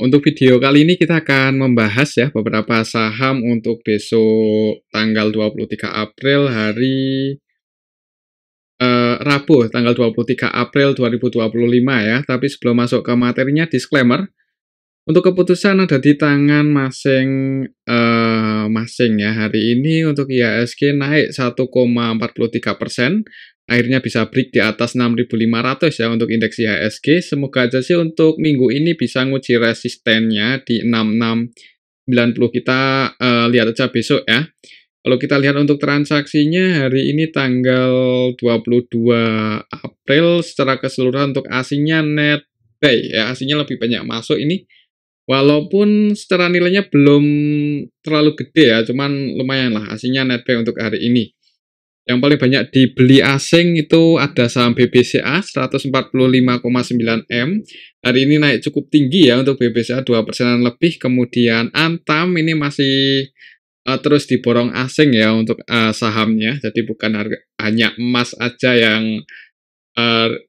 Untuk video kali ini kita akan membahas ya beberapa saham untuk besok tanggal 23 April hari Rabu tanggal 23 April 2025 ya. Tapi sebelum masuk ke materinya, disclaimer, untuk keputusan ada di tangan masing ya. Hari ini untuk IHSG naik 1,43%. Akhirnya bisa break di atas 6.500 ya untuk indeks IHSG. Semoga aja sih untuk minggu ini bisa nguji resistennya di 6690. Kita lihat aja besok ya. Kalau kita lihat untuk transaksinya hari ini tanggal 22 April secara keseluruhan untuk asingnya net buy ya. Asingnya lebih banyak masuk ini. Walaupun secara nilainya belum terlalu gede ya, cuman lumayan lah asingnya net buy untuk hari ini. Yang paling banyak dibeli asing itu ada saham BBCA 145,9 M. Hari ini naik cukup tinggi ya untuk BBCA 2% lebih. Kemudian Antam ini masih terus diborong asing ya untuk sahamnya. Jadi bukan hanya emas aja yang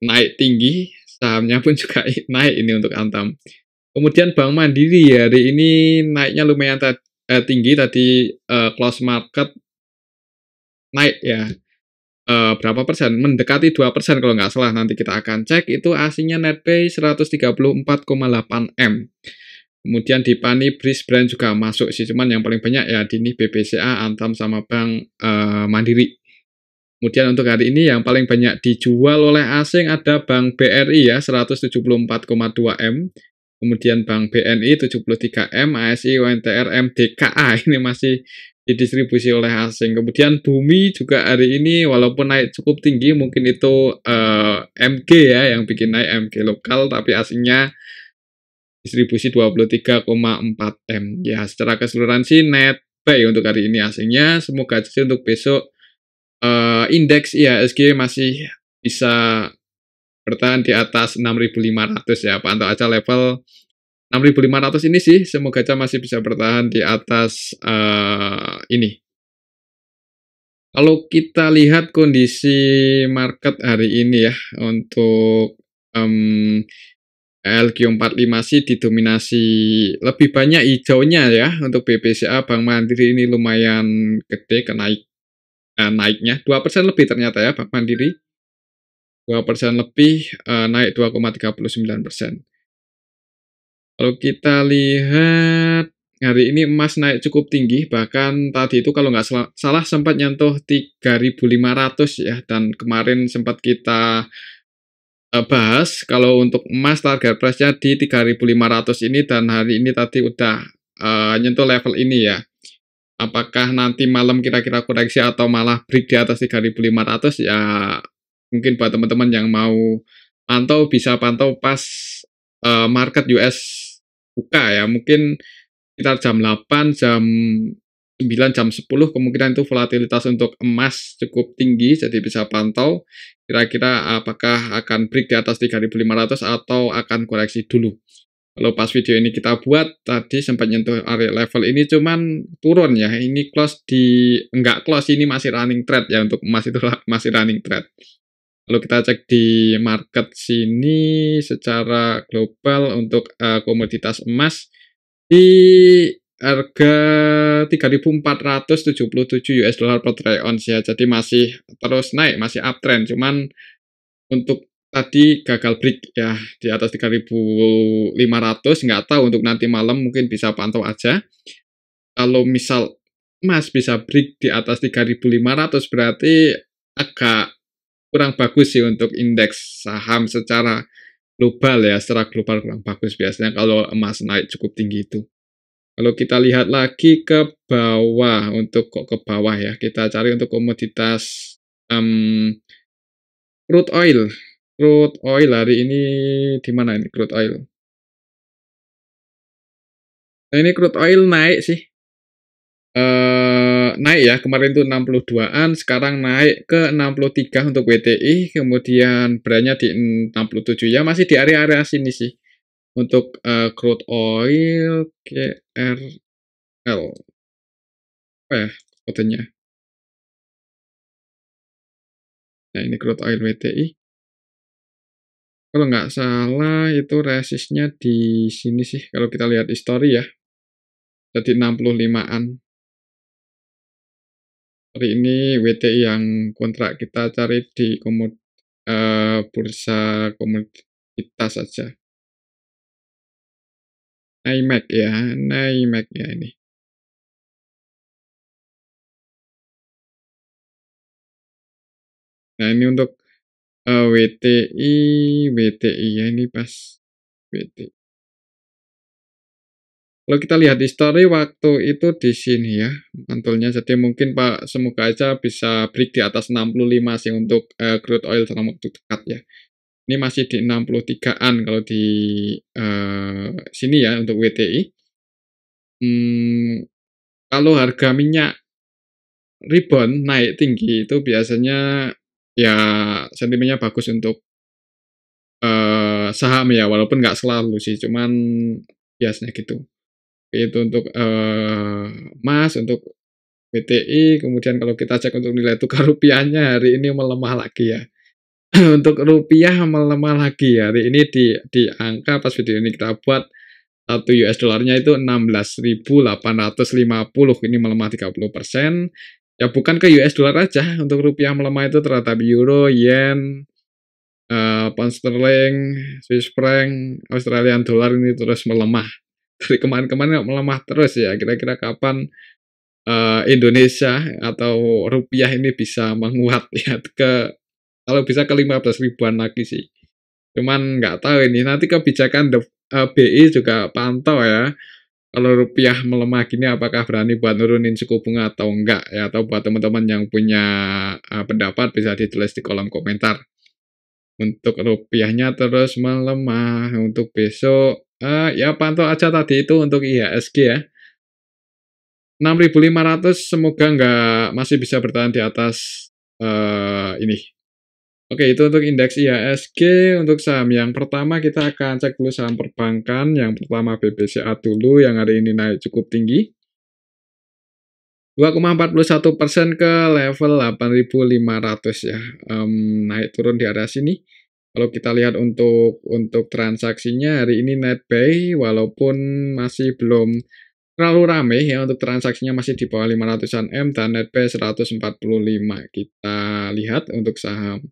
naik tinggi, sahamnya pun juga naik ini untuk Antam. Kemudian Bank Mandiri hari ini naiknya lumayan tinggi tadi, close market naik ya, berapa persen? Mendekati 2% kalau nggak salah, nanti kita akan cek. Itu asingnya netbuy 134,8 M. Kemudian di Pani Bris Brand juga masuk sih, cuman yang paling banyak ya di ini BBCA, Antam sama Bank Mandiri. Kemudian untuk hari ini yang paling banyak dijual oleh asing ada Bank BRI ya 174,2 M. Kemudian Bank BNI 73 M, ASI, UNTR, MDKA ini masih didistribusi oleh asing. Kemudian Bumi juga hari ini walaupun naik cukup tinggi, mungkin itu MG ya yang bikin naik, MG lokal, tapi asingnya distribusi 23,4 M. Ya, secara keseluruhan sih net buy untuk hari ini asingnya. Semoga sih untuk besok indeks IHSG masih bisa bertahan di atas 6.500 ya. Pantau aja level 6.500 ini sih, semoga aja masih bisa bertahan di atas ini. Kalau kita lihat kondisi market hari ini ya, untuk LQ45 sih didominasi lebih banyak hijaunya ya. Untuk BBCA Bank Mandiri ini lumayan gede naiknya 2% lebih ternyata ya Bank Mandiri. 2% lebih, naik 2,39%. Kalau kita lihat hari ini emas naik cukup tinggi, bahkan tadi itu kalau nggak salah sempat nyentuh 3.500 ya, dan kemarin sempat kita bahas kalau untuk emas target price-nya di 3.500 ini, dan hari ini tadi udah nyentuh level ini ya. Apakah nanti malam kira-kira koreksi atau malah break di atas 3.500 ya, mungkin buat teman-teman yang mau pantau bisa pantau pas market US buka ya, mungkin sekitar jam 8, jam 9, jam 10 kemungkinan itu volatilitas untuk emas cukup tinggi, jadi bisa pantau kira-kira apakah akan break di atas 3.500 atau akan koreksi dulu. Kalau pas video ini kita buat, tadi sempat nyentuh area level ini cuman turun ya, ini enggak close, ini masih running trade ya, untuk emas itu masih running trade. Kalau kita cek di market sini secara global untuk komoditas emas di harga 3.477 US dollar per troy ounce ya. Jadi masih terus naik, masih uptrend. Cuman untuk tadi gagal break ya di atas 3.500, nggak tahu untuk nanti malam, mungkin bisa pantau aja. Kalau misal emas bisa break di atas 3.500 berarti agak kurang bagus sih untuk indeks saham secara global ya, secara global kurang bagus biasanya kalau emas naik cukup tinggi itu. Kalau kita lihat lagi ke bawah, untuk kok ke bawah ya, kita cari untuk komoditas crude oil. Crude oil hari ini di mana ini crude oil? Nah, ini crude oil naik sih. Naik ya, kemarin tuh 62-an, sekarang naik ke 63 untuk WTI, kemudian Brent-nya di 67 ya, masih di area-area sini sih. Untuk crude oil GRL, apa ya kodenya? Nah, ini crude oil WTI. Kalau nggak salah itu resistnya di sini sih, kalau kita lihat history ya, jadi 65-an. Hari ini WTI yang kontrak kita cari di bursa komoditas saja. NYMEX ya, NYMEX ya ini. Nah ini untuk WTI ya ini pas WTI. Kalau kita lihat history waktu itu di sini ya mantulnya, jadi mungkin Pak semoga aja bisa break di atas 65 sih untuk crude oil dalam waktu dekat ya. Ini masih di 63-an kalau di sini ya untuk WTI. Kalau harga minyak rebound naik tinggi itu biasanya ya sentimennya bagus untuk saham ya, walaupun nggak selalu sih, cuman biasanya gitu. Itu untuk emas, untuk BTI, kemudian kalau kita cek untuk nilai tukar rupiahnya hari ini melemah lagi ya. Untuk rupiah melemah lagi hari ini di angka pas video ini kita buat 1 US dollarnya itu 16.850, ini melemah 30%. Ya bukan ke US dollar aja, untuk rupiah melemah itu terhadap euro, yen, pound sterling, Swiss franc, Australian dollar ini terus melemah. Dari kemarin-kemarin melemah terus ya. Kira-kira kapan Indonesia atau rupiah ini bisa menguat ya kalau bisa ke 15 ribuan lagi sih. Cuman nggak tahu ini nanti kebijakan BI juga pantau ya. Kalau rupiah melemah gini apakah berani buat nurunin suku bunga atau enggak ya, atau buat teman-teman yang punya pendapat bisa ditulis di kolom komentar. Untuk rupiahnya terus melemah, untuk besok ya pantau aja tadi itu untuk IHSG ya. 6.500 semoga nggak masih bisa bertahan di atas ini. Oke, itu untuk indeks IHSG. Untuk saham yang pertama kita akan cek dulu saham perbankan. Yang pertama BBCA dulu yang hari ini naik cukup tinggi. 2,41% ke level 8.500 ya. Naik turun di area sini. Kalau kita lihat untuk transaksinya hari ini net buy walaupun masih belum terlalu rame ya, untuk transaksinya masih di bawah 500-an M dan net buy 145. Kita lihat untuk saham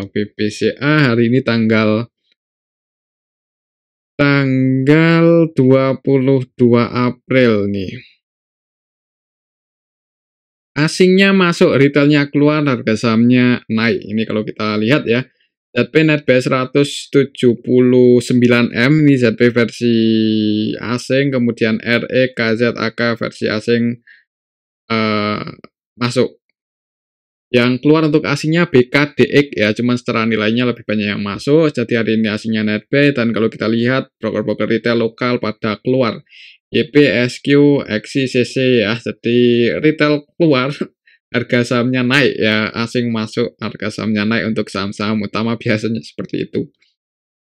BBCA hari ini tanggal 22 April nih. Asingnya masuk, retailnya keluar, harga sahamnya naik. Ini kalau kita lihat ya. ZP net buy 179M, ini ZP versi asing, kemudian RE, KZAK versi asing masuk. Yang keluar untuk asingnya BKDX ya, cuman secara nilainya lebih banyak yang masuk. Jadi hari ini asingnya net buy, dan kalau kita lihat broker-broker retail lokal pada keluar. YP, SQ, XI, CC ya. Jadi retail keluar, harga sahamnya naik ya, asing masuk, harga sahamnya naik untuk saham-saham utama biasanya seperti itu.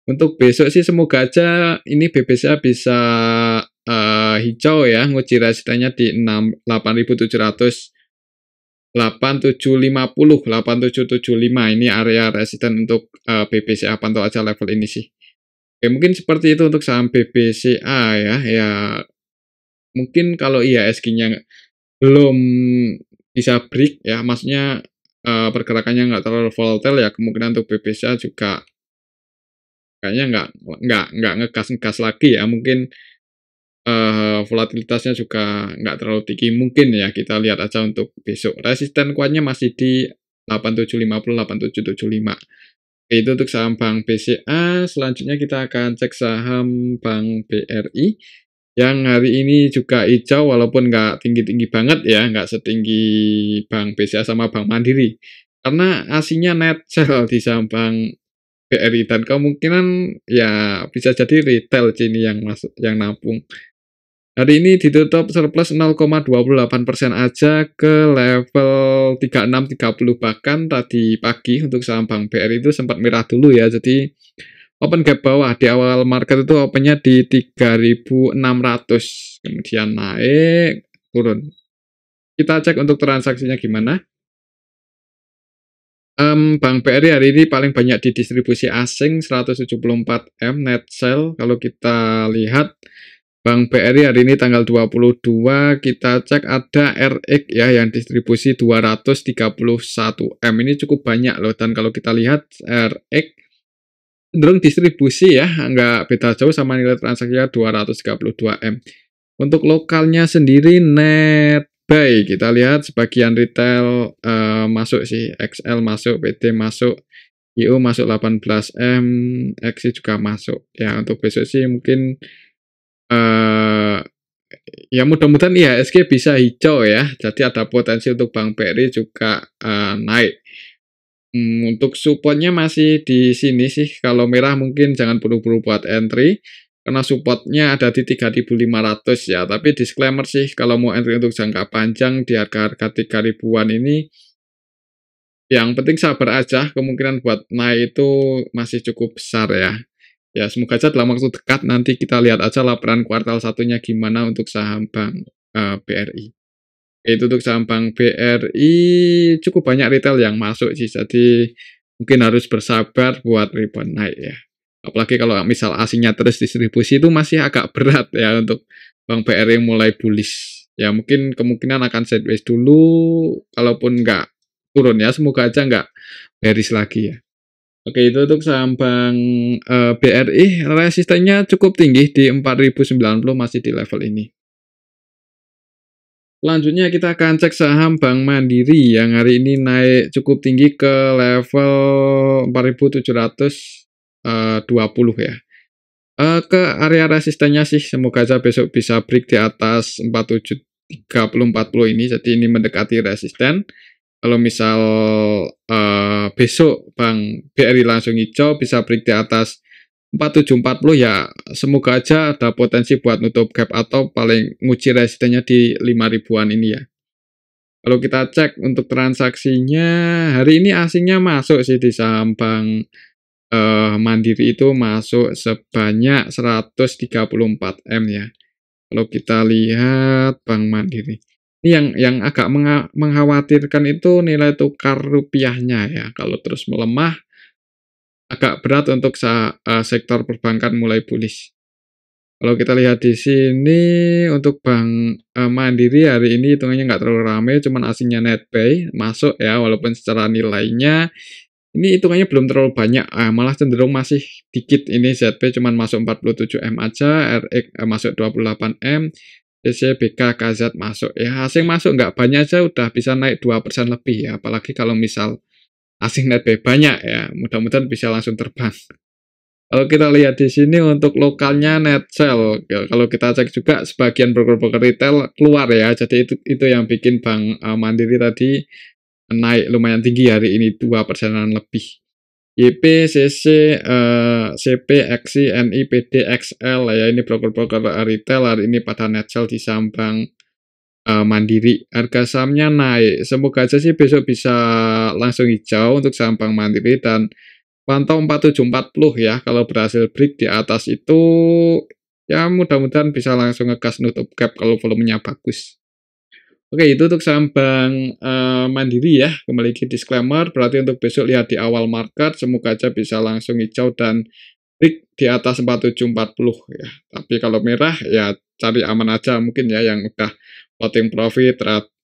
Untuk besok sih semoga aja ini BBCA bisa hijau ya, nguji resistennya di 8.700. 8750, 8775 ini area resisten untuk BBCA, pantau aja level ini sih. Oke, mungkin seperti itu untuk saham BBCA ya. Ya mungkin kalau IHSG-nya belum bisa break ya, maksudnya pergerakannya nggak terlalu volatile ya, kemungkinan untuk BBCA juga kayaknya nggak ngegas lagi ya, mungkin volatilitasnya juga nggak terlalu tinggi, mungkin ya kita lihat aja untuk besok. Resisten kuatnya masih di 8750, 8775. Itu untuk saham Bank BCA. Selanjutnya kita akan cek saham Bank BRI yang hari ini juga hijau walaupun nggak tinggi-tinggi banget ya, nggak setinggi Bank BCA sama Bank Mandiri. Karena aslinya net sell di saham Bank BRI, dan kemungkinan ya bisa jadi retail sini yang masuk, yang nampung. Hari ini ditutup surplus 0,28% aja ke level 3630, bahkan tadi pagi untuk saham Bank BRI itu sempat merah dulu ya, jadi open gap bawah di awal market itu opennya di 3.600, kemudian naik turun. Kita cek untuk transaksinya gimana. Bank BRI hari ini paling banyak di distribusi asing 174 M net sell. Kalau kita lihat Bank BRI hari ini tanggal 22, kita cek ada RX ya yang distribusi 231 M. Ini cukup banyak loh, dan kalau kita lihat RX cenderung distribusi ya, nggak beda jauh sama nilai transaksinya 232 M. Untuk lokalnya sendiri net buy, kita lihat sebagian retail masuk sih, XL masuk, PT masuk, IO masuk 18 M, XI juga masuk. Ya untuk besok sih mungkin ya mudah-mudahan IHSG bisa hijau ya, jadi ada potensi untuk Bank BRI juga naik. Untuk supportnya masih di sini sih, kalau merah mungkin jangan buru-buru buat entry, karena supportnya ada di 3.500 ya, tapi disclaimer sih, kalau mau entry untuk jangka panjang di harga-harga 3.000-an ini, yang penting sabar aja, kemungkinan buat naik itu masih cukup besar ya. Ya, semoga aja dalam waktu dekat nanti kita lihat aja laporan kuartal satunya gimana untuk saham Bank BRI. Itu untuk saham Bank BRI cukup banyak retail yang masuk sih, jadi mungkin harus bersabar buat rebound naik ya. Apalagi kalau misal asingnya terus distribusi itu masih agak berat ya untuk Bank BRI mulai bullish. Ya mungkin kemungkinan akan sideways dulu, kalaupun nggak turun ya, semoga aja nggak bearish lagi ya. Oke, itu untuk saham Bank BRI, resistennya cukup tinggi di 4090, masih di level ini. Selanjutnya kita akan cek saham Bank Mandiri yang hari ini naik cukup tinggi ke level 4.720 ya. Ke area resistennya sih semoga aja besok bisa break di atas 4730-40 ini, jadi ini mendekati resisten. Kalau misal besok Bank BRI langsung hijau bisa break di atas 4740 ya, semoga aja ada potensi buat nutup gap atau paling nguji resistennya di 5.000-an ini ya. Kalau kita cek untuk transaksinya, hari ini asingnya masuk sih di saham Bank Mandiri itu masuk sebanyak 134 M ya. Kalau kita lihat Bank Mandiri. Ini yang agak mengkhawatirkan itu nilai tukar rupiahnya ya. Kalau terus melemah, agak berat untuk sektor perbankan mulai bullish. Kalau kita lihat di sini untuk Bank Mandiri hari ini hitungannya nggak terlalu ramai, cuman asingnya net buy masuk ya, walaupun secara nilainya ini hitungannya belum terlalu banyak, malah cenderung masih dikit. Ini ZP cuman masuk 47 M aja, RX masuk 28 M, CC, BK, KZ masuk ya, asing masuk nggak banyak aja udah bisa naik 2% lebih ya, apalagi kalau misal asing net buy banyak ya, mudah-mudahan bisa langsung terbang. Kalau kita lihat di sini untuk lokalnya net sell, ya, kalau kita cek juga sebagian broker-broker retail keluar ya, jadi itu yang bikin Bank Mandiri tadi naik lumayan tinggi hari ini 2%-an lebih. YP, CC, CP, XI, NI, PD, XL ya, ini broker-broker retail hari ini pada net sell di saham Bank Mandiri. Harga sahamnya naik, semoga aja sih besok bisa langsung hijau untuk saham Bank Mandiri, dan pantau 4740 ya, kalau berhasil break di atas itu ya mudah-mudahan bisa langsung ngegas nutup gap kalau volumenya bagus. Oke, itu untuk saham Bank Mandiri ya. Kembali ke disclaimer, berarti untuk besok lihat di awal market, semoga aja bisa langsung hijau dan break di atas 4740 ya. Tapi kalau merah ya cari aman aja mungkin ya, yang udah floating profit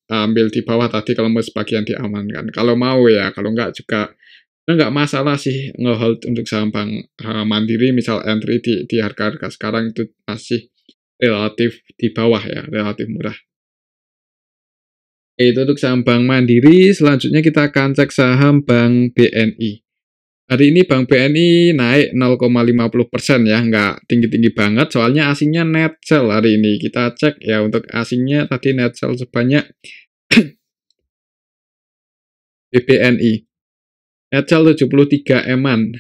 ambil di bawah tadi kalau mau sebagian diamankan. Kalau mau ya, kalau enggak juga nggak masalah sih ngehold untuk saham Bank Mandiri, misal entry di harga-harga sekarang itu masih relatif di bawah ya, relatif murah. Itu untuk saham Bank Mandiri. Selanjutnya kita akan cek saham Bank BNI. Hari ini Bank BNI naik 0,50% ya, nggak tinggi-tinggi banget, soalnya asingnya net sell hari ini. Kita cek ya, untuk asingnya tadi net sell sebanyak BBNI. Net sell 73 M-an.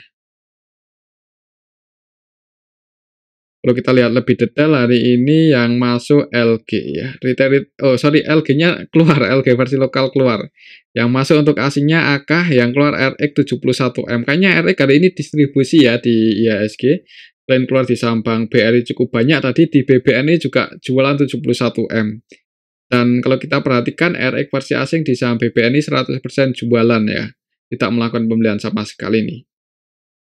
Kalau kita lihat lebih detail hari ini yang masuk LG ya. LG-nya keluar, LG versi lokal keluar. Yang masuk untuk asingnya AK, yang keluar RX 71M. Kayaknya RX hari ini distribusi ya di IHSG. Selain keluar di saham Bank BRI cukup banyak, tadi di BBNI juga jualan 71M. Dan kalau kita perhatikan RX versi asing di saham BBNI 100% jualan ya. tidak melakukan pembelian sama sekali nih.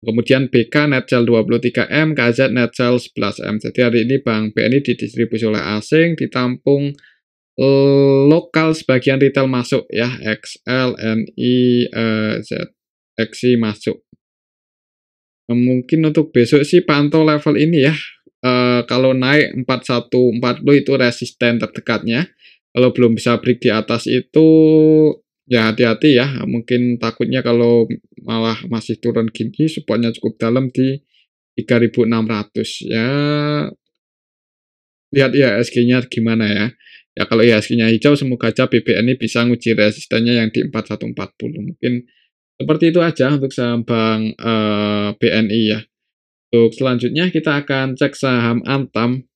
Kemudian BK net sell 23M, KZ net sell 11M. Jadi hari ini Bank BNI didistribusi oleh asing, ditampung lokal sebagian retail masuk ya, XL, NI, ZXI masuk. Mungkin untuk besok sih pantau level ini ya. Kalau naik 4140 itu resisten terdekatnya. Kalau belum bisa break di atas itu ya hati-hati ya. Mungkin takutnya kalau malah masih turun gini supportnya cukup dalam di 3600 ya. Lihat IHSG-nya gimana ya. Ya kalau IHSG-nya hijau semoga aja BBNI bisa nguji resistennya yang di 4140. Mungkin seperti itu aja untuk saham Bank BNI ya. Untuk selanjutnya kita akan cek saham Antam.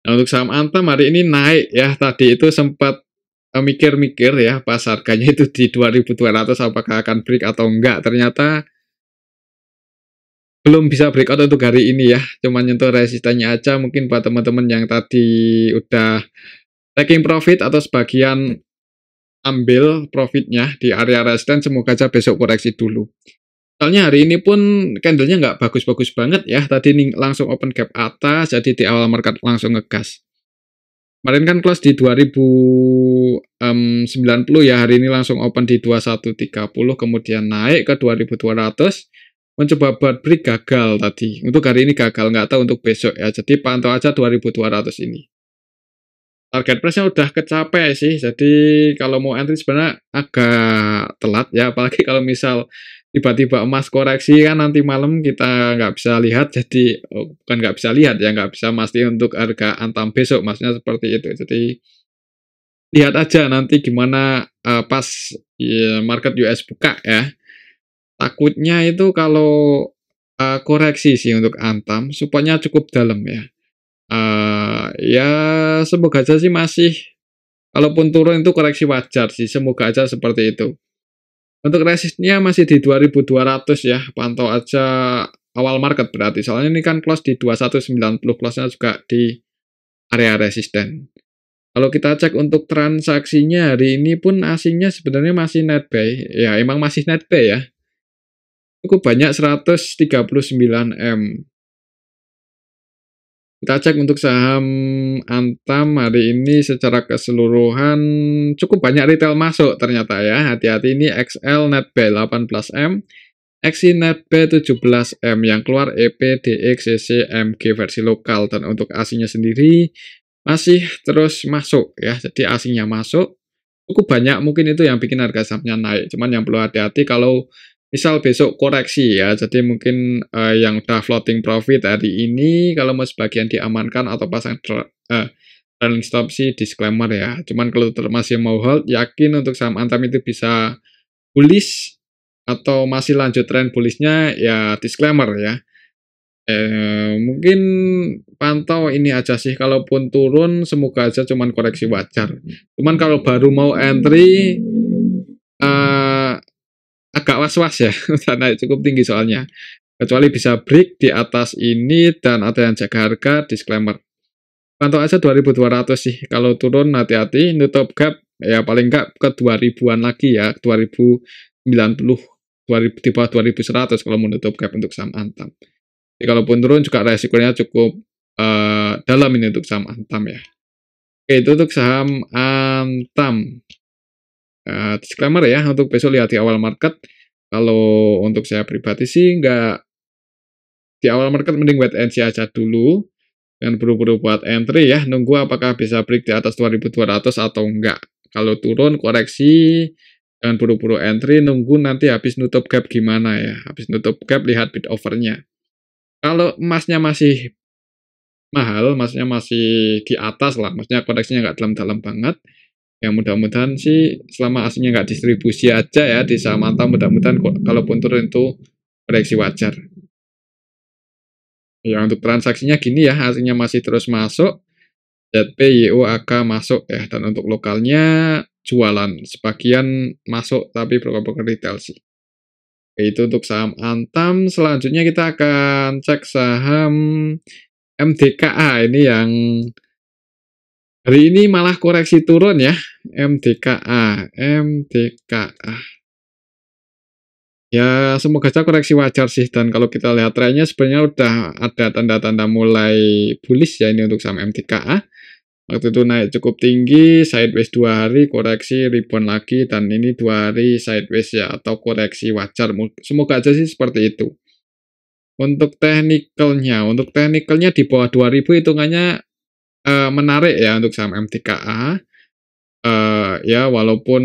Nah, untuk saham Antam hari ini naik ya. Tadi itu sempat mikir-mikir ya pas harganya itu di 2200 apakah akan break atau enggak. Ternyata belum bisa breakout untuk hari ini ya. Cuman nyentuh resistennya aja. Mungkin buat teman-teman yang tadi udah taking profit atau sebagian ambil profitnya di area resisten, semoga aja besok koreksi dulu. Soalnya hari ini pun candlenya nggak bagus-bagus banget ya. Tadi nih langsung open gap atas, jadi di awal market langsung ngegas. Kemarin kan close di 2090 ya, hari ini langsung open di 2130, kemudian naik ke 2200, mencoba buat break gagal tadi. Untuk hari ini gagal, nggak tahu untuk besok ya, jadi pantau aja 2200 ini. Target price-nya udah kecapai sih, jadi kalau mau entry sebenarnya agak telat ya, apalagi kalau misal tiba-tiba emas koreksi kan nanti malam kita nggak bisa lihat, jadi bukan nggak bisa lihat ya, nggak bisa pasti untuk harga Antam besok, maksudnya seperti itu. Jadi lihat aja nanti gimana pas ya, market US buka ya. Takutnya itu kalau koreksi sih untuk Antam, supportnya cukup dalam ya. Ya semoga aja sih masih, kalaupun turun itu koreksi wajar sih, semoga aja seperti itu. Untuk resistnya masih di 2200 ya, pantau aja awal market berarti. Soalnya ini kan close di 2190, close-nya juga di area resisten. Kalau kita cek untuk transaksinya hari ini pun asingnya sebenarnya masih net buy. Ya emang masih net buy ya. Cukup banyak 139M. Kita cek untuk saham Antam hari ini secara keseluruhan cukup banyak retail masuk ternyata ya. Hati-hati ini XL net buy 18M, XI net buy 17M, yang keluar EP, DX, CC, MG versi lokal, dan untuk asingnya sendiri masih terus masuk ya. Jadi asingnya masuk cukup banyak, mungkin itu yang bikin harga sahamnya naik. Cuman yang perlu hati-hati kalau misal besok koreksi ya, jadi mungkin yang udah floating profit hari ini, kalau mau sebagian diamankan atau pasang trailing stop sih disclaimer ya. Cuman kalau masih mau hold, yakin untuk saham Antam itu bisa bullish atau masih lanjut tren bullishnya ya disclaimer ya. Mungkin pantau ini aja sih, kalaupun turun semoga aja cuman koreksi wajar. Cuman kalau baru mau entry agak was-was ya, udah naik cukup tinggi soalnya. Kecuali bisa break di atas ini dan ada yang jaga harga, disclaimer. Pantau aja 2200 sih, kalau turun hati-hati, nutup gap ya paling enggak ke 2000-an lagi ya, 2090, 2000, di bawah 2100 kalau menutup gap untuk saham Antam. Jadi kalaupun turun juga resikonya cukup dalam ini untuk saham Antam ya. Oke, itu untuk saham Antam. Disclaimer ya, untuk besok lihat di awal market. Kalau untuk saya pribadi sih nggak, di awal market mending wait and see aja dulu, dan buru-buru buat entry ya, nunggu apakah bisa break di atas 2200 atau enggak. Kalau turun koreksi, jangan buru-buru entry, nunggu nanti habis nutup gap gimana ya. Habis nutup gap lihat bid overnya. Kalau emasnya masih mahal, maksudnya masih di atas lah, maksudnya koreksinya nggak dalam-dalam banget, ya mudah-mudahan sih selama aslinya nggak distribusi aja ya di saham Antam, mudah-mudahan kalaupun turun itu koreksi wajar. Ya untuk transaksinya gini ya, aslinya masih terus masuk, ZP, YO, AK masuk ya, dan untuk lokalnya jualan, sebagian masuk tapi broker-broker retail sih. Oke, itu untuk saham Antam. Selanjutnya kita akan cek saham MDKA ini yang Hari ini malah koreksi turun ya, MDKA. Ya, semoga saja koreksi wajar sih, dan kalau kita lihat trennya sebenarnya udah ada tanda-tanda mulai bullish ya ini untuk saham MDKA. Waktu itu naik cukup tinggi, sideways 2 hari, koreksi, rebound lagi, dan ini 2 hari sideways ya, atau koreksi wajar. Semoga aja sih seperti itu. Untuk teknikalnya di bawah 2000 hitungannya menarik ya untuk saham MDKA. Ya, walaupun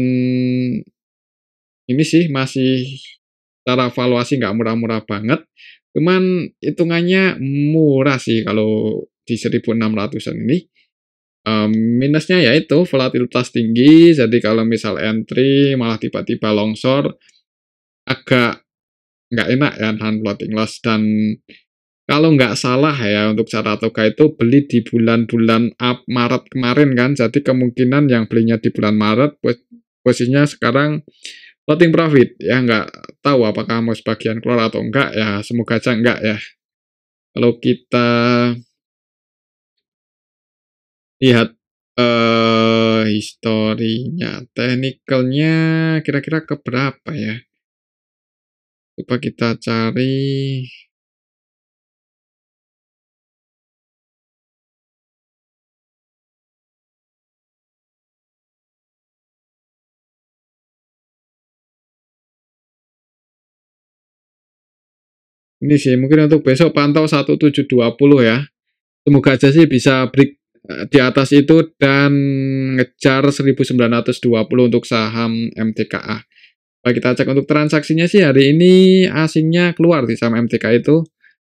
ini sih masih secara valuasi nggak murah-murah banget, cuman hitungannya murah sih kalau di 1.600-an ini. Minusnya yaitu volatilitas tinggi, jadi kalau misal entry malah tiba-tiba longsor, agak nggak enak ya nahan floating loss. Dan kalau nggak salah ya untuk Saratoga itu beli di bulan-bulan Maret kemarin kan, jadi kemungkinan yang belinya di bulan Maret posisinya sekarang floating profit ya, nggak tahu apakah mau sebagian keluar atau enggak ya, semoga aja enggak ya. Kalau kita lihat historinya, teknikalnya kira-kira ke berapa ya? Coba kita cari. Ini sih mungkin untuk besok pantau 1720 ya. Semoga aja sih bisa break di atas itu dan ngejar 1920 untuk saham MTKA. Baik, kita cek untuk transaksinya sih hari ini asingnya keluar di saham MTKA itu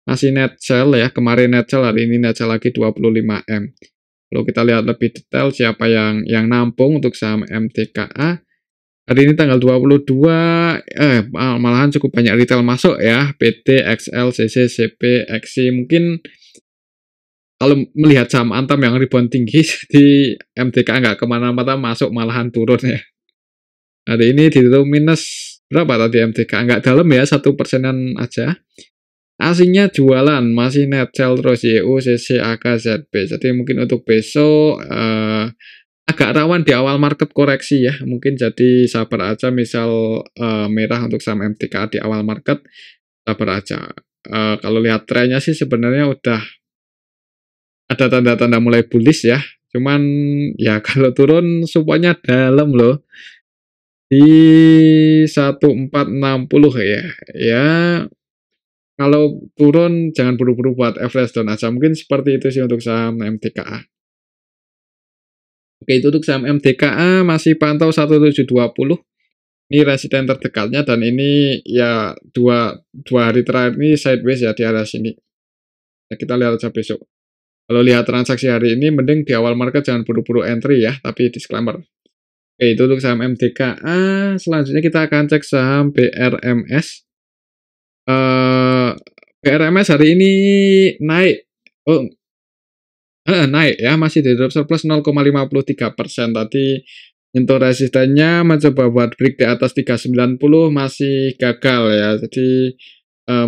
masih net sell ya. Kemarin net sell, hari ini net sell lagi 25M. Kalau kita lihat lebih detail siapa yang nampung untuk saham MTKA. Hari ini tanggal 22, malahan cukup banyak retail masuk ya. PT, XL, CC, CP, XC. Mungkin kalau melihat saham Antam yang rebound tinggi, jadi MTKA nggak kemana-mana, masuk malahan turun ya. Hari ini ditutup minus berapa tadi MTKA? Nggak dalam ya, 1%-an aja. Asingnya jualan, masih net sell terus YU, CC, AK, ZB. Jadi mungkin untuk besok agak rawan di awal market koreksi ya. Mungkin jadi sabar aja, misal merah untuk saham MTKA di awal market, sabar aja. Kalau lihat trennya sih sebenarnya udah ada tanda-tanda mulai bullish ya. Cuman ya kalau turun supaya dalam loh. Di 1460 ya. Ya, kalau turun jangan buru-buru buat average down aja. Mungkin seperti itu sih untuk saham MTKA. Oke, itu untuk saham MTKA masih pantau 1720. Ini resisten terdekatnya, dan ini ya dua hari terakhir ini sideways ya di arah sini. Nah, kita lihat aja besok. Kalau lihat transaksi hari ini, mending di awal market jangan buru-buru entry ya, tapi disclaimer. Oke, itu untuk saham MTKA. Selanjutnya kita akan cek saham BRMS. BRMS hari ini naik. Oh, naik ya, masih di drop surplus 0,53%. Tadi untuk resistennya mencoba buat break di atas 390, masih gagal ya. Jadi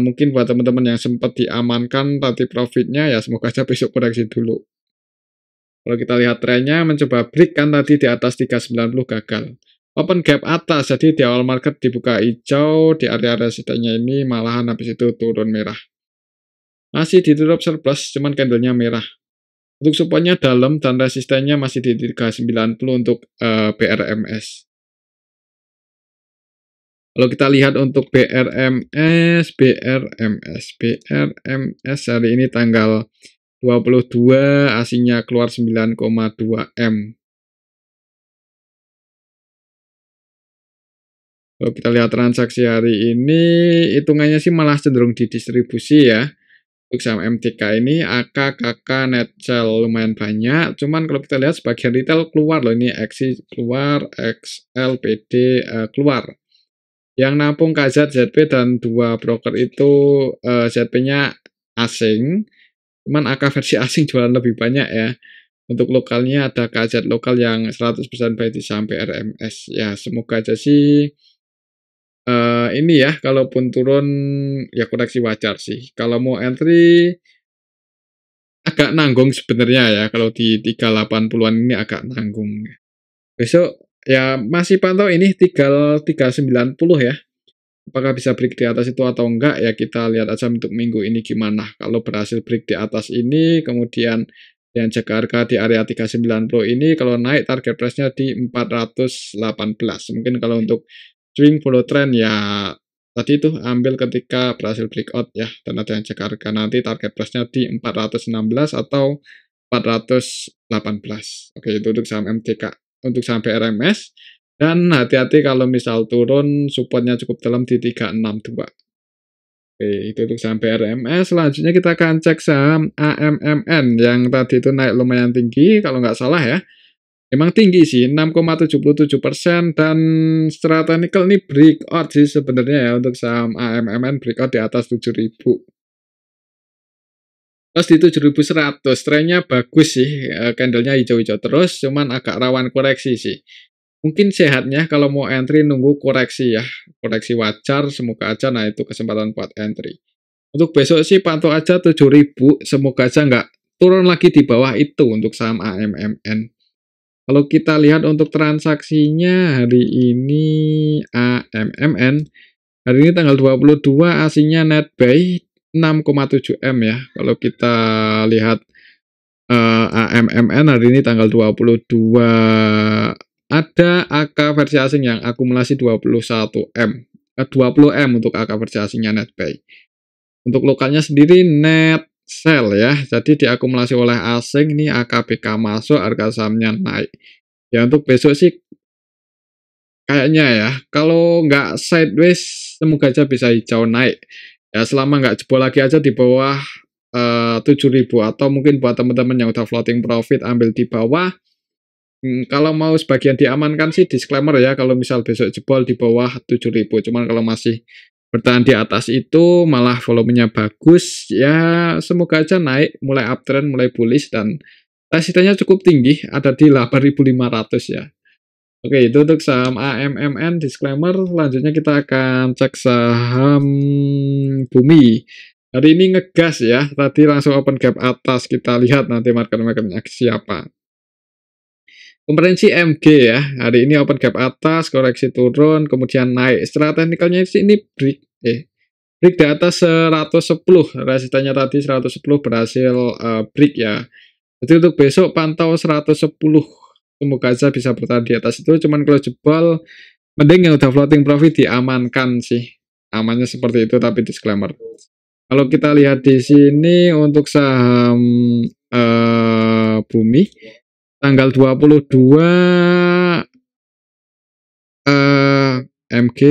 mungkin buat teman-teman yang sempat diamankan tadi profitnya ya, semoga aja besok koreksi dulu. Kalau kita lihat trennya mencoba break kan tadi di atas 390 gagal. Open gap atas, jadi di awal market dibuka hijau, di area resistennya ini malahan habis itu turun merah. Masih di drop surplus, cuman candlenya merah. Untuk supportnya dalam dan resistennya masih di 390 untuk BRMS. Kalau kita lihat untuk BRMS hari ini tanggal 22, asingnya keluar 9,2M. Kalau kita lihat transaksi hari ini, hitungannya sih malah cenderung didistribusi ya. Untuk saham MTK ini, AK, KK, net sell lumayan banyak. Cuman kalau kita lihat sebagian retail keluar loh. Ini XC keluar, XL, PD keluar. Yang nampung KZ, ZP, dan dua broker itu ZP-nya asing. Cuman AK versi asing jualan lebih banyak ya. Untuk lokalnya ada KZ lokal yang 100% buy di saham BRMS. Ya, semoga aja sih ini ya, kalaupun turun ya koreksi wajar sih. Kalau mau entry agak nanggung sebenarnya ya, kalau di 380-an ini agak nanggung. Besok ya masih pantau ini 390 ya. Apakah bisa break di atas itu atau enggak ya, kita lihat aja untuk minggu ini gimana. Kalau berhasil break di atas ini, kemudian yang jaga harga di area 390 ini, kalau naik target price-nya di 418. Mungkin kalau untuk swing follow trend ya tadi itu ambil ketika berhasil breakout ya, dan ada yang jaga harga nanti target price-nya di 416 atau 418. Oke, itu untuk saham MTK. Untuk saham BRMS, dan hati-hati kalau misal turun, supportnya cukup dalam di 362. Oke, itu untuk saham BRMS. Selanjutnya kita akan cek saham AMMN yang tadi itu naik lumayan tinggi, kalau nggak salah ya. Emang tinggi sih, 6,77%, dan secara teknikal ini breakout sih sebenarnya ya untuk saham AMMN, breakout di atas 7.000. Terus di 7.100, trennya bagus sih, candlenya hijau-hijau terus, cuman agak rawan koreksi sih. Mungkin sehatnya kalau mau entry nunggu koreksi ya, koreksi wajar, semoga aja, nah itu kesempatan buat entry. Untuk besok sih pantau aja 7.000, semoga aja nggak turun lagi di bawah itu untuk saham AMMN. Kalau kita lihat untuk transaksinya hari ini AMMN, hari ini tanggal 22, aslinya net buy 6,7 M ya. Kalau kita lihat AMMN hari ini tanggal 22, ada AK versi asing yang akumulasi 21 M. 20 M untuk AK versi asingnya net buy. Untuk lokalnya sendiri net sell ya. Jadi diakumulasi oleh asing, ini AKBK masuk, harga sahamnya naik. Ya untuk besok sih kayaknya ya, kalau nggak sideways, semoga aja bisa hijau naik. Ya selama nggak jebol lagi aja di bawah 7.000, atau mungkin buat teman-teman yang udah floating profit ambil di bawah. Kalau mau sebagian diamankan sih disclaimer ya, kalau misal besok jebol di bawah 7.000. Cuman kalau masih bertahan di atas itu malah volumenya bagus ya, semoga aja naik, mulai uptrend, mulai bullish, dan resistennya cukup tinggi, ada di 8.500 ya. Oke, itu untuk saham AMMN, disclaimer. Selanjutnya kita akan cek saham Bumi. Hari ini ngegas ya, tadi langsung open gap atas, kita lihat nanti market-marketnya siapa. Kompetensi MG ya, hari ini open gap atas, koreksi turun, kemudian naik. Setelah teknikalnya sih ini break di atas 110, resistennya tadi 110 berhasil break ya. Jadi untuk besok pantau 110, semoga aja bisa bertahan di atas itu. Cuman kalau jebol, mending yang udah floating profit diamankan sih. Amannya seperti itu, tapi disclaimer. Kalau kita lihat di sini untuk saham Bumi, tanggal 22 MG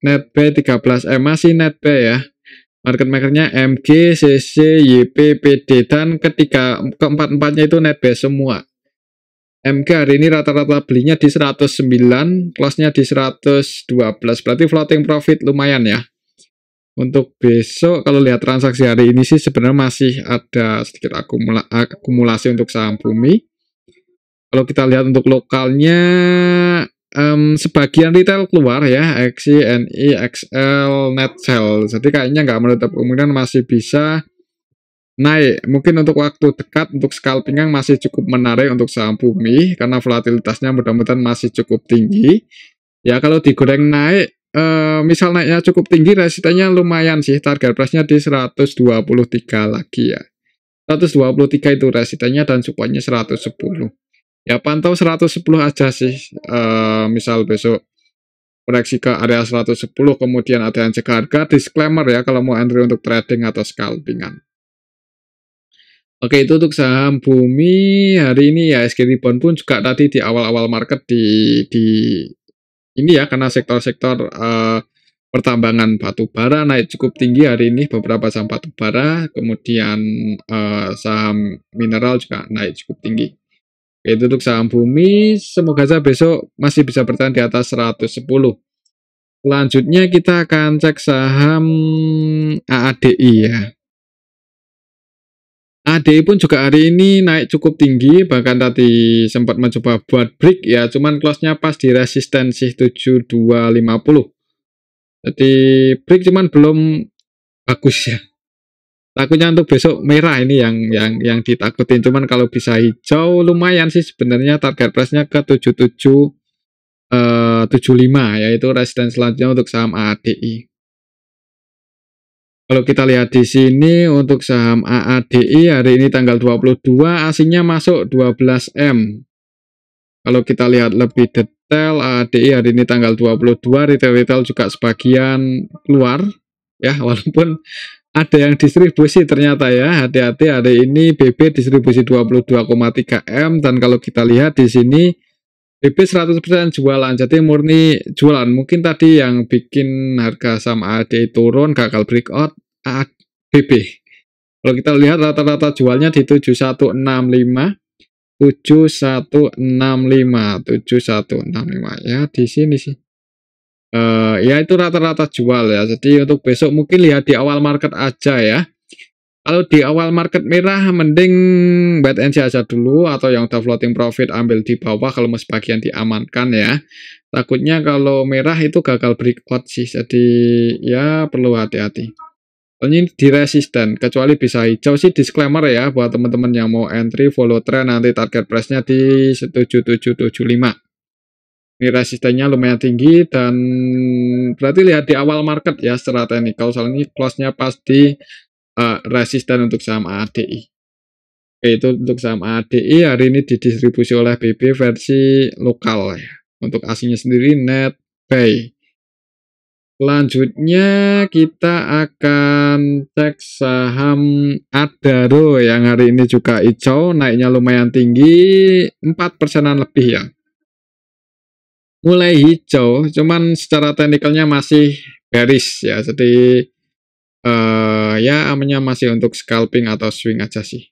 net buy 13 M, masih net buy ya. Market makernya MG, CC, YP, PD, dan keempat-empatnya itu net buy semua. MG hari ini rata-rata belinya di 109, close-nya di 112, berarti floating profit lumayan ya. Untuk besok kalau lihat transaksi hari ini sih sebenarnya masih ada sedikit akumulasi untuk saham Bumi. Kalau kita lihat untuk lokalnya, sebagian retail keluar ya, XI, NI, XL, net sell. Jadi kayaknya nggak menutup kemungkinan masih bisa naik. Mungkin untuk waktu dekat untuk scalping masih cukup menarik untuk saham Bumi, karena volatilitasnya mudah-mudahan masih cukup tinggi. Ya kalau digoreng naik, misal naiknya cukup tinggi, resistennya lumayan sih, target price-nya di 123 lagi ya. 123 itu resistennya, dan supportnya 110. Ya pantau 110 aja sih, misal besok koreksi ke area 110, kemudian ada yang jaga harga, disclaimer ya kalau mau entry untuk trading atau scalpingan. Oke, itu untuk saham Bumi. Hari ini ya SG Rebound pun juga tadi di awal-awal market di ini ya, karena sektor-sektor pertambangan batu bara naik cukup tinggi hari ini, beberapa saham batu bara, kemudian saham mineral juga naik cukup tinggi. Itu untuk saham Bumi, semoga saja besok masih bisa bertahan di atas 110. Selanjutnya kita akan cek saham AADI ya. AADI pun juga hari ini naik cukup tinggi, bahkan tadi sempat mencoba buat break ya, cuman close-nya pas di resistensi 7250. Jadi break cuman belum bagus ya. Takutnya untuk besok merah ini yang ditakutin. Cuman kalau bisa hijau lumayan sih sebenarnya, target price-nya ke 75 yaitu resisten selanjutnya untuk saham AADI. Kalau kita lihat di sini untuk saham AADI hari ini tanggal 22 asingnya masuk 12M. Kalau kita lihat lebih detail AADI hari ini tanggal 22 retail juga sebagian keluar ya, walaupun ada yang distribusi ternyata ya. Hati-hati, hari ini BB distribusi 22,3 M, dan kalau kita lihat di sini BB 100% jualan, jadi murni jualan. Mungkin tadi yang bikin harga saham AADI turun gagal breakout BB. Kalau kita lihat rata-rata jualnya di 7165 ya, di sini sih. Ya itu rata-rata jual ya. Jadi untuk besok mungkin lihat di awal market aja ya. Kalau di awal market merah mending wait and see aja dulu, atau yang udah floating profit ambil di bawah kalau mau sebagian diamankan ya. Takutnya kalau merah itu gagal breakout sih. Jadi ya perlu hati-hati. Ini di resisten, kecuali bisa hijau sih disclaimer ya buat teman-teman yang mau entry follow trend, nanti target price-nya di 7775. Ini resistennya lumayan tinggi, dan berarti lihat di awal market ya secara teknikal. Soalnya ini close-nya pas di resisten untuk saham ADI. Oke, itu untuk saham ADI hari ini didistribusi oleh BB versi lokal ya. Untuk asingnya sendiri net buy. Selanjutnya kita akan cek saham Adaro yang hari ini juga hijau, naiknya lumayan tinggi, 4%-an lebih ya. Mulai hijau, cuman secara teknikalnya masih bearish ya, jadi ya amannya masih untuk scalping atau swing aja sih.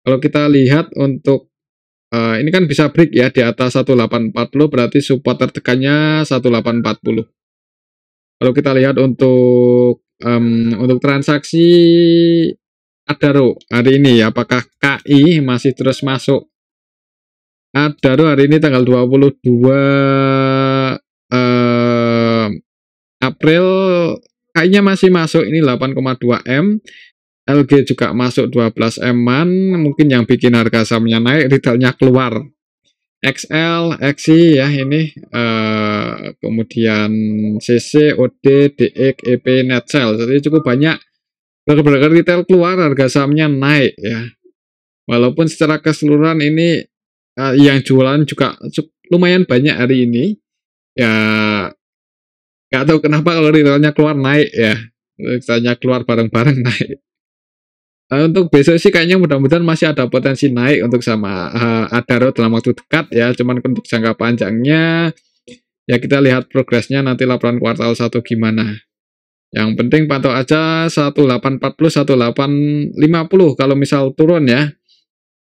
Kalau kita lihat untuk ini kan bisa break ya di atas 1840, berarti support tertekannya 1840. Kalau kita lihat untuk transaksi Adaro hari ini, apakah KI masih terus masuk? Adaro hari ini tanggal 22 April kayaknya masih masuk, ini 8,2 M. LG juga masuk 12 M-an. Mungkin yang bikin harga sahamnya naik retailnya keluar. XL, XI ya ini, kemudian CC, OD, DX, EP, Netsel. Jadi cukup banyak broker-broker retail keluar, harga sahamnya naik ya. Walaupun secara keseluruhan ini yang jualan juga lumayan banyak hari ini. Ya nggak tahu kenapa kalau retailnya keluar naik ya. Retailnya keluar bareng-bareng naik. Untuk besok sih kayaknya mudah-mudahan masih ada potensi naik untuk sama Adaro dalam waktu dekat ya. Cuman untuk jangka panjangnya ya kita lihat progresnya nanti laporan kuartal 1 gimana. Yang penting pantau aja 1840 1850 kalau misal turun ya.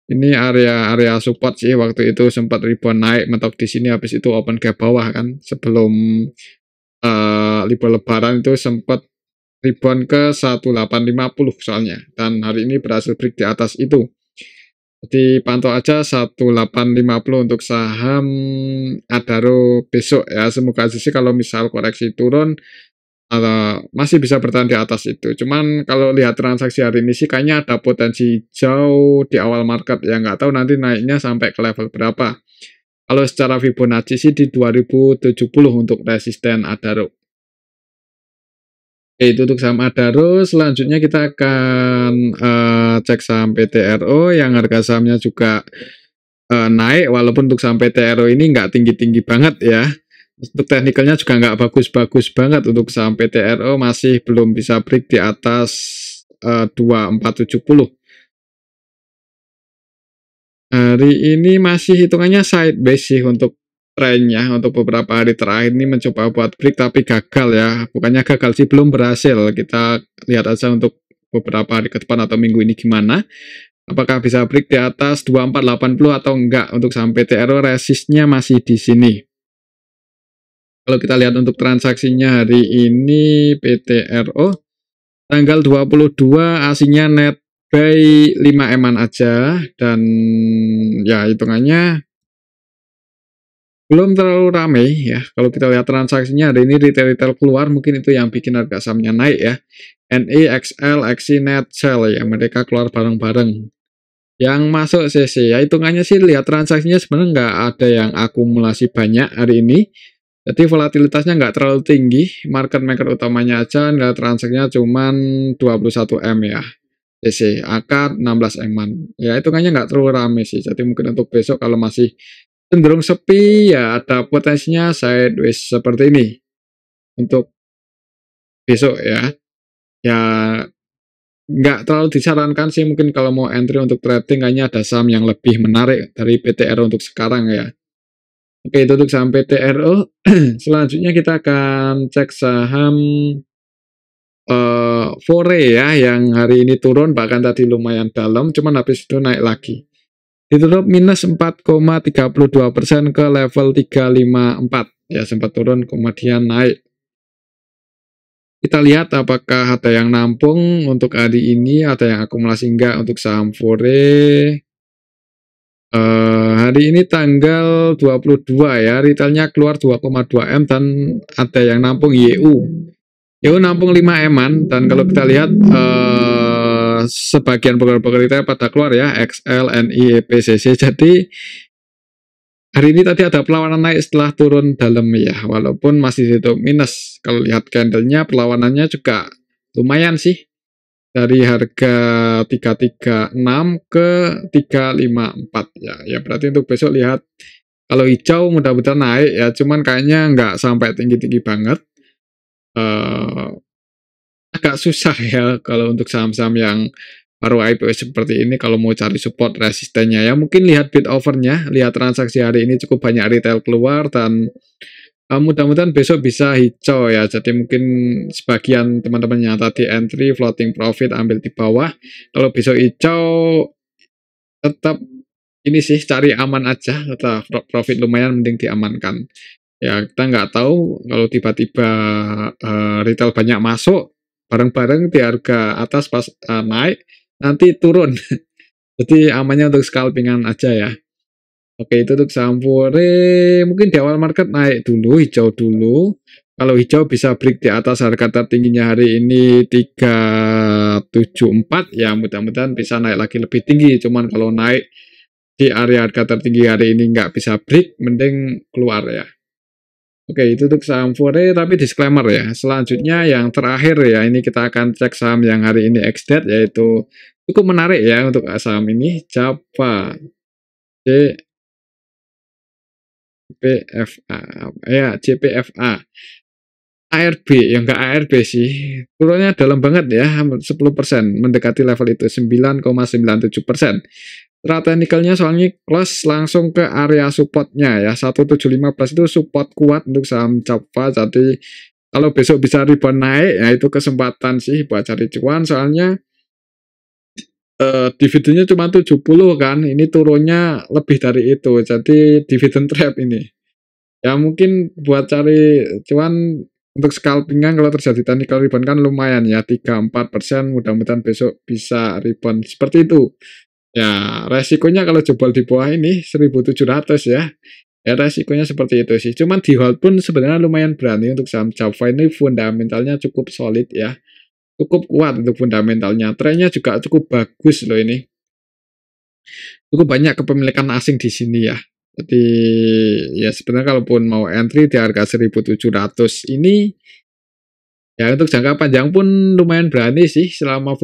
Ini area support sih, waktu itu sempat ribuan naik mentok di sini, habis itu open gap bawah kan sebelum libur lebaran itu sempat ribuan ke 1850 soalnya, dan hari ini berhasil break di atas itu. Jadi pantau aja 1850 untuk saham Adaro besok ya. Semoga aja sih kalau misal koreksi turun masih bisa bertahan di atas itu. Cuman kalau lihat transaksi hari ini sih kayaknya ada potensi jauh di awal market ya, nggak tahu nanti naiknya sampai ke level berapa. Kalau secara Fibonacci sih di 2070 untuk resisten Adaro. Itu untuk saham Adaro. Selanjutnya kita akan cek saham PTRO yang harga sahamnya juga naik, walaupun untuk saham PTRO ini nggak tinggi-tinggi banget ya. Untuk teknikalnya juga nggak bagus-bagus banget. Untuk saham PTRO masih belum bisa break di atas 2470. Hari ini masih hitungannya sideways sih untuk trennya. Untuk beberapa hari terakhir ini mencoba buat break tapi gagal ya. Bukannya gagal sih, belum berhasil. Kita lihat aja untuk beberapa hari ke depan atau minggu ini gimana. Apakah bisa break di atas 2480 atau enggak. Untuk saham PTRO resistnya masih di sini. Kalau kita lihat untuk transaksinya hari ini PTRO tanggal 22 asingnya net buy 5M-an aja, dan ya hitungannya belum terlalu ramai ya. Kalau kita lihat transaksinya hari ini retail-retail keluar, mungkin itu yang bikin harga sahamnya naik ya. NI, XL, XINET, Shell ya, mereka keluar bareng-bareng. Yang masuk CC ya hitungannya sih lihat transaksinya sebenarnya nggak ada yang akumulasi banyak hari ini. Jadi volatilitasnya nggak terlalu tinggi, market maker utamanya aja nggak transaksinya cuman 21 M ya. CC, AK 16 M-an. Ya hitungannya nggak terlalu rame sih. Jadi mungkin untuk besok kalau masih cenderung sepi ya ada potensinya sideways seperti ini untuk besok ya. Ya nggak terlalu disarankan sih mungkin kalau mau entry untuk trading kayaknya ada saham yang lebih menarik dari PTRO untuk sekarang ya. Oke, itu untuk saham PTRO. Selanjutnya kita akan cek saham Fore ya yang hari ini turun bahkan tadi lumayan dalam cuman habis itu naik lagi. Ditutup minus 4,32% ke level 354 ya, sempat turun kemudian naik. Kita lihat apakah ada yang nampung untuk hari ini, ada yang akumulasi enggak untuk saham Fore. Hari ini tanggal 22 ya, retailnya keluar 2,2 M dan ada yang nampung YU. YU nampung 5 M-an dan kalau kita lihat sebagian broker-broker retail pada keluar ya, XL, NI, PCC. Jadi hari ini tadi ada perlawanan naik setelah turun dalam ya, walaupun masih tutup minus. Kalau lihat candlenya perlawanannya juga lumayan sih. Dari harga 336 ke 354 ya. Ya berarti untuk besok lihat kalau hijau mudah-mudahan naik ya, cuman kayaknya nggak sampai tinggi-tinggi banget. Agak susah ya kalau untuk saham-saham yang baru IPO seperti ini kalau mau cari support resistennya ya mungkin lihat bid overnya, lihat transaksi hari ini cukup banyak retail keluar dan mudah-mudahan besok bisa hijau ya. Jadi mungkin sebagian teman-teman yang tadi entry floating profit ambil di bawah. Kalau besok hijau tetap ini sih cari aman aja, tetap profit lumayan mending diamankan. Ya kita nggak tahu kalau tiba-tiba retail banyak masuk bareng-bareng di harga atas pas naik nanti turun. Jadi amannya untuk scalpingan aja ya. Oke, itu untuk saham Fore. Mungkin di awal market naik dulu, hijau dulu. Kalau hijau bisa break di atas harga tertingginya hari ini 374, ya mudah-mudahan bisa naik lagi lebih tinggi. Cuman kalau naik di area harga tertinggi hari ini nggak bisa break, mending keluar ya. Oke, itu untuk saham Fore, tapi disclaimer ya. Selanjutnya yang terakhir ya, ini kita akan cek saham yang hari ini ex-date, yaitu cukup menarik ya untuk saham ini, Java. JPFA ya, JPFA. ARB yang enggak ARB sih, turunnya dalam banget ya, 10%, mendekati level itu 9,97%. Chart technicalnya soalnya close langsung ke area supportnya ya, 1715 itu support kuat untuk saham Java. Jadi kalau besok bisa rebound naik ya itu kesempatan sih buat cari cuan, soalnya dividennya cuma 70 kan, ini turunnya lebih dari itu, jadi dividen trap ini. Ya mungkin buat cari cuan untuk scalpingan kalau terjadi technical rebound kan lumayan ya, 3-4%, mudah-mudahan besok bisa rebound seperti itu. Ya resikonya kalau jebol di bawah ini 1700 ya. Ya resikonya seperti itu sih. Cuman di hold pun sebenarnya lumayan berani untuk saham Java ini, fundamentalnya cukup solid ya. Cukup kuat untuk fundamentalnya. Trennya juga cukup bagus loh ini. Cukup banyak kepemilikan asing di sini ya. Jadi ya sebenarnya kalaupun mau entry di harga 1700 ini ya untuk jangka panjang pun lumayan berani sih selama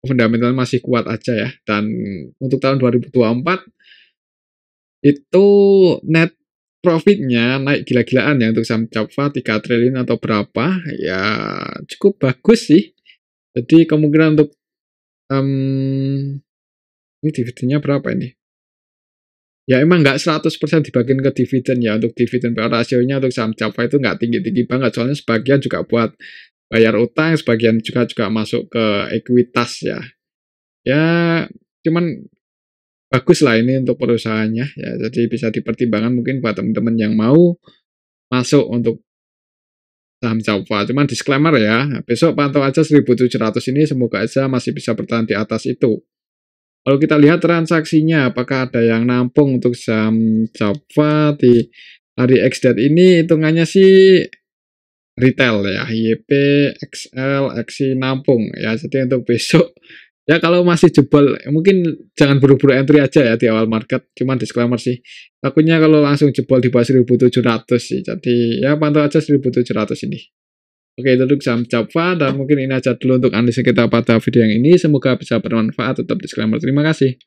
fundamental masih kuat aja ya. Dan untuk tahun 2024 itu net profitnya naik gila-gilaan ya untuk saham Java 3 triliun atau berapa ya, cukup bagus sih. Jadi kemungkinan untuk ini dividennya berapa ini? Ya emang nggak 100% dibagiin ke dividen ya, untuk dividen PE rasionya untuk saham Java itu nggak tinggi-tinggi banget, soalnya sebagian juga buat bayar utang, sebagian juga masuk ke ekuitas ya. Ya cuman bagus lah ini untuk perusahaannya ya, jadi bisa dipertimbangkan mungkin buat teman-teman yang mau masuk untuk saham Java. Cuman disclaimer ya, besok pantau aja 1700 ini, semoga aja masih bisa bertahan di atas itu. Kalau kita lihat transaksinya, apakah ada yang nampung untuk saham Java di hari ex-date ini, hitungannya sih retail ya, YP, XL, XI nampung ya. Jadi untuk besok ya kalau masih jebol mungkin jangan buru-buru entry aja ya di awal market. Cuman disclaimer sih. Takutnya kalau langsung jebol di bawah 1.700 sih. Jadi ya pantau aja 1.700 ini. Oke, itu untuk saham Java dan mungkin ini aja dulu untuk analisa kita pada video yang ini. Semoga bisa bermanfaat. Tetap disclaimer. Terima kasih.